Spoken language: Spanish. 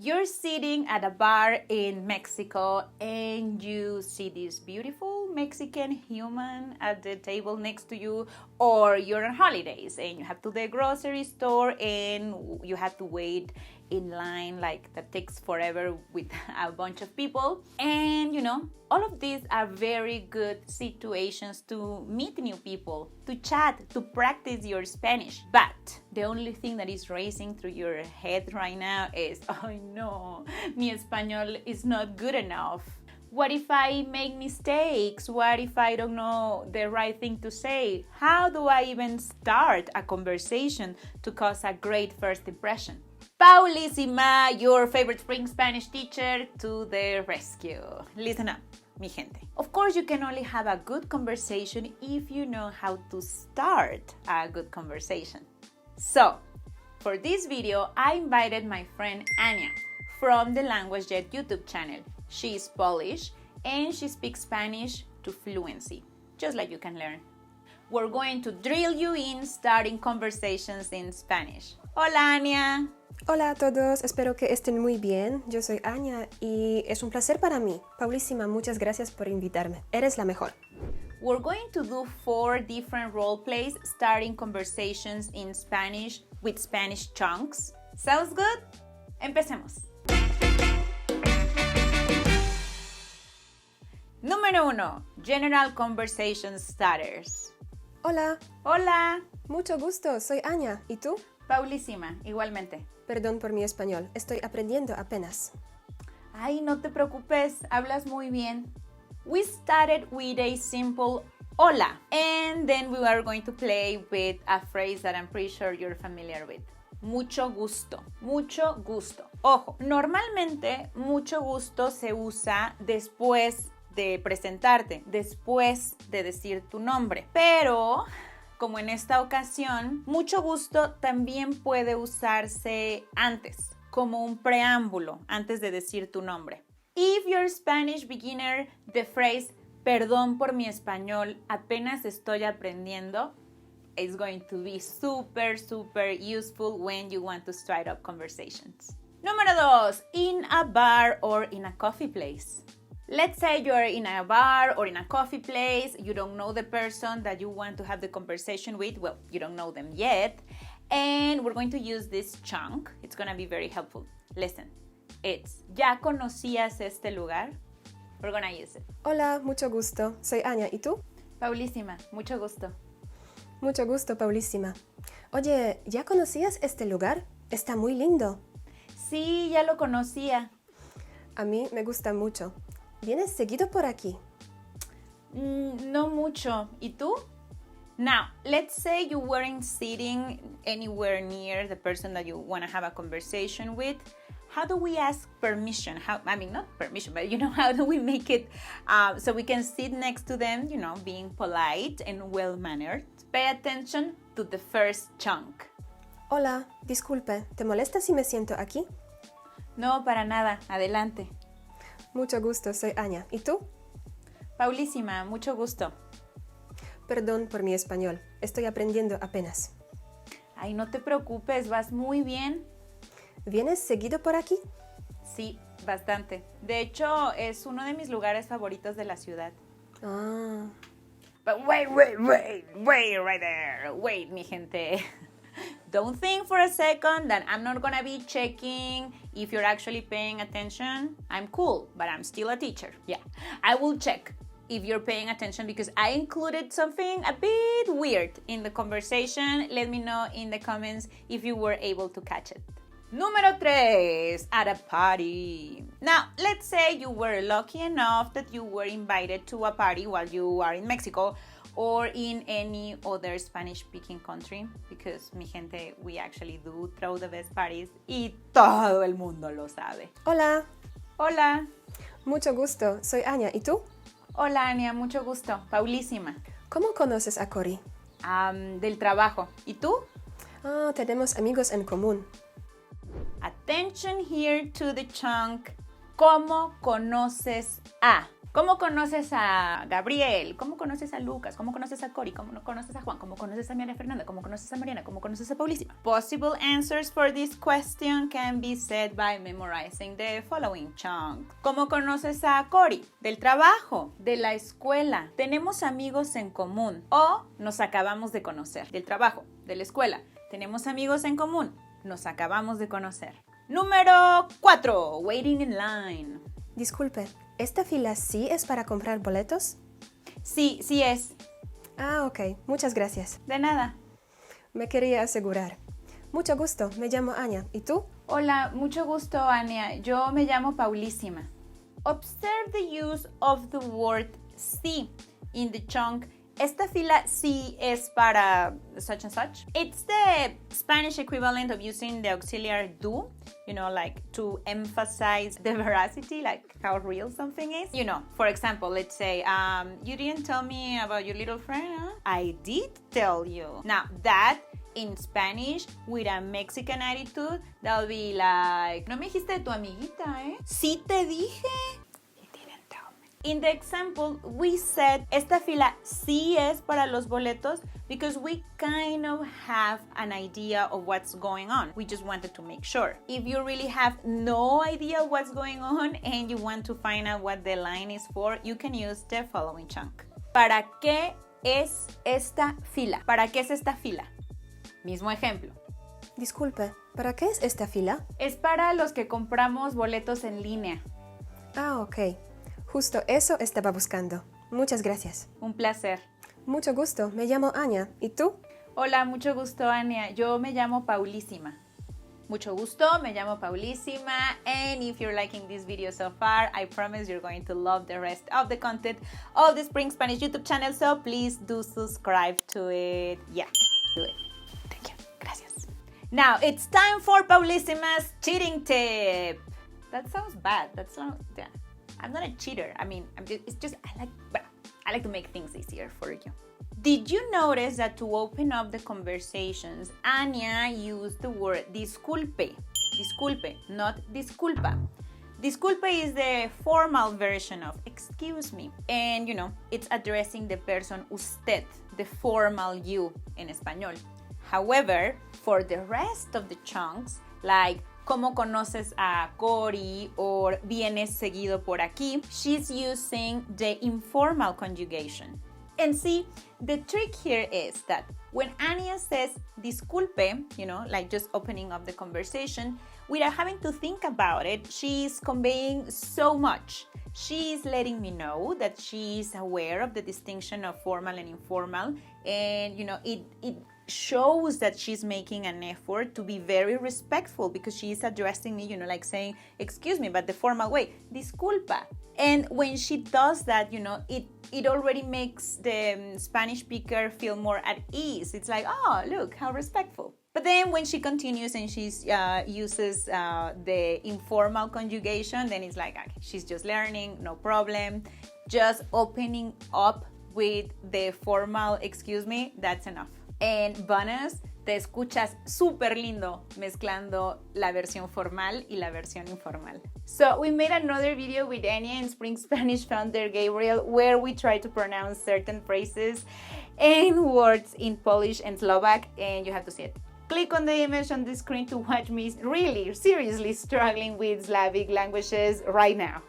You're sitting at a bar in Mexico and you see this beautiful Mexican human at the table next to you, or you're on holidays and you have to the grocery store and you have to wait in line like that takes forever with a bunch of people. And all of these are very good situations to meet new people, to chat, to practice your Spanish. But the only thing that is racing through your head right now is, oh no, mi español is not good enough. What if I make mistakes? What if I don't know the right thing to say? How do I even start a conversation to cause a great first impression? Paulísima, your favorite spring Spanish teacher, to the rescue. Listen up, mi gente. Of course, you can only have a good conversation if you know how to start a good conversation. So, for this video, I invited my friend Anya from the Language Jet YouTube channel. She is Polish and she speaks Spanish to fluency, just like you can learn. We're going to drill you in starting conversations in Spanish. Hola, Anya. Hola a todos, espero que estén muy bien. Yo soy Anya y es un placer para mí. Paulísima, muchas gracias por invitarme. Eres la mejor. We're going to do 4 different role plays starting conversations in Spanish with Spanish chunks. Sounds good? Empecemos. Número 1. General Conversation Starters. Hola. Hola. Mucho gusto, soy Anya. ¿Y tú? Paulísima, igualmente. Perdón por mi español, estoy aprendiendo apenas. Ay, no te preocupes, hablas muy bien. We started with a simple hola, and then we are going to play with a phrase that I'm pretty sure you're familiar with. Mucho gusto, mucho gusto. Ojo, normalmente mucho gusto se usa después de presentarte, después de decir tu nombre, pero como en esta ocasión, mucho gusto también puede usarse antes, como un preámbulo, antes de decir tu nombre. If you're a Spanish beginner, the phrase perdón por mi español, apenas estoy aprendiendo, is going to be super useful when you want to start up conversations. Número 2, in a bar or in a coffee place. Let's say you're in a bar or in a coffee place, you don't know the person that you want to have the conversation with, well, you don't know them yet, and we're going to use this chunk. It's going to be very helpful. Listen, it's, ¿ya conocías este lugar? We're going to use it. Hola, mucho gusto, soy Anya. ¿Y tú? Paulísima, mucho gusto. Mucho gusto, Paulísima. Oye, ¿ya conocías este lugar? Está muy lindo. Sí, ya lo conocía. A mí me gusta mucho. ¿Vienes seguido por aquí? No mucho. ¿Y tú? Now, let's say you weren't sitting anywhere near the person that you want to have a conversation with. How do we ask permission? Not permission, but how do we make it so we can sit next to them, being polite and well-mannered? Pay attention to the first chunk. Hola, disculpe, ¿te molesta si me siento aquí? No, para nada. Adelante. Mucho gusto, soy Anya. ¿Y tú? Paulísima, mucho gusto. Perdón por mi español, estoy aprendiendo apenas. Ay, no te preocupes, vas muy bien. ¿Vienes seguido por aquí? Sí, bastante. De hecho, es uno de mis lugares favoritos de la ciudad. Ah. But wait right there. Wait, mi gente. Don't think for a second that I'm not gonna be checking if you're actually paying attention. I'm cool, but I'm still a teacher. Yeah, I will check if you're paying attention because I included something a bit weird in the conversation. Let me know in the comments if you were able to catch it. Número 3, at a party. Now, let's say you were lucky enough that you were invited to a party while you are in Mexico or in any other Spanish-speaking country, because, mi gente, we actually do throw the best parties y todo el mundo lo sabe. Hola. Hola. Mucho gusto, soy Anya. ¿Y tú? Hola, Anya, mucho gusto. Paulísima. ¿Cómo conoces a Cory? Del trabajo. ¿Y tú? Tenemos amigos en común. Attention here to the chunk ¿Cómo conoces a? ¿Cómo conoces a Gabriel? ¿Cómo conoces a Lucas? ¿Cómo conoces a Cori? ¿Cómo conoces a Juan? ¿Cómo conoces a María Fernanda? ¿Cómo conoces a Mariana? ¿Cómo conoces a Paulísima? Possible answers for this question can be said by memorizing the following chunk. ¿Cómo conoces a Cori? Del trabajo, de la escuela. Tenemos amigos en común o nos acabamos de conocer. Del trabajo, de la escuela. Tenemos amigos en común. Nos acabamos de conocer. Número 4. Waiting in line. Disculpe, ¿esta fila sí es para comprar boletos? Sí, sí es. Ah, ok. Muchas gracias. De nada. Me quería asegurar. Mucho gusto. Me llamo Anya. ¿Y tú? Hola, mucho gusto, Anya. Yo me llamo Paulísima. Observe the use of the word sí in the chunk. Esta fila sí es para such and such. It's the Spanish equivalent of using the auxiliary do, you know, like to emphasize the veracity, like how real something is. You know, for example, let's say, you didn't tell me about your little friend, huh? I did tell you. Now, that in Spanish, with a Mexican attitude, that'll be like, no me dijiste de tu amiguita, ¿eh? Sí te dije. In the example, we said, esta fila sí es para los boletos because we kind of have an idea of what's going on. We just wanted to make sure. If you really have no idea what's going on and you want to find out what the line is for, you can use the following chunk. ¿Para qué es esta fila? ¿Para qué es esta fila? Mismo ejemplo. Disculpe, ¿para qué es esta fila? Es para los que compramos boletos en línea. Ah, ok. Justo eso estaba buscando. Muchas gracias. Un placer. Mucho gusto. Me llamo Anya. ¿Y tú? Hola, mucho gusto, Anya. Yo me llamo Paulísima. Mucho gusto, me llamo Paulísima. And if you're liking this video so far, I promise you're going to love the rest of the content of the Spring Spanish YouTube channel. So please do subscribe to it. Yeah, do it. Thank you. Gracias. Now, it's time for Paulísima's cheating tip. That sounds bad. That sounds... Yeah. I'm not a cheater. I mean, I like to make things easier for you. Did you notice that to open up the conversations, Anya used the word disculpe? Disculpe, not disculpa. Disculpe is the formal version of excuse me. And, you know, it's addressing the person usted, the formal you in español. However, for the rest of the chunks, like ¿cómo conoces a Cori? Or vienes seguido por aquí? She's using the informal conjugation. And see, the trick here is that when Anya says disculpe, you know, like just opening up the conversation, without having to think about it, she's conveying so much. She's letting me know that she's aware of the distinction of formal and informal. And, you know, it shows that she's making an effort to be very respectful because she's addressing me, you know, like saying, excuse me, but the formal way, disculpa. And when she does that, you know, it already makes the Spanish speaker feel more at ease. It's like, oh, look, how respectful. But then when she continues and she uses the informal conjugation, then it's like, okay, she's just learning, no problem. Just opening up with the formal excuse me, that's enough. And bonus, te escuchas súper lindo mezclando la versión formal y la versión informal. So we made another video with Anya and Spring Spanish founder Gabriel where we try to pronounce certain phrases and words in Polish and Slovak, and you have to see it. Click on the image on the screen to watch me really seriously struggling with Slavic languages right now.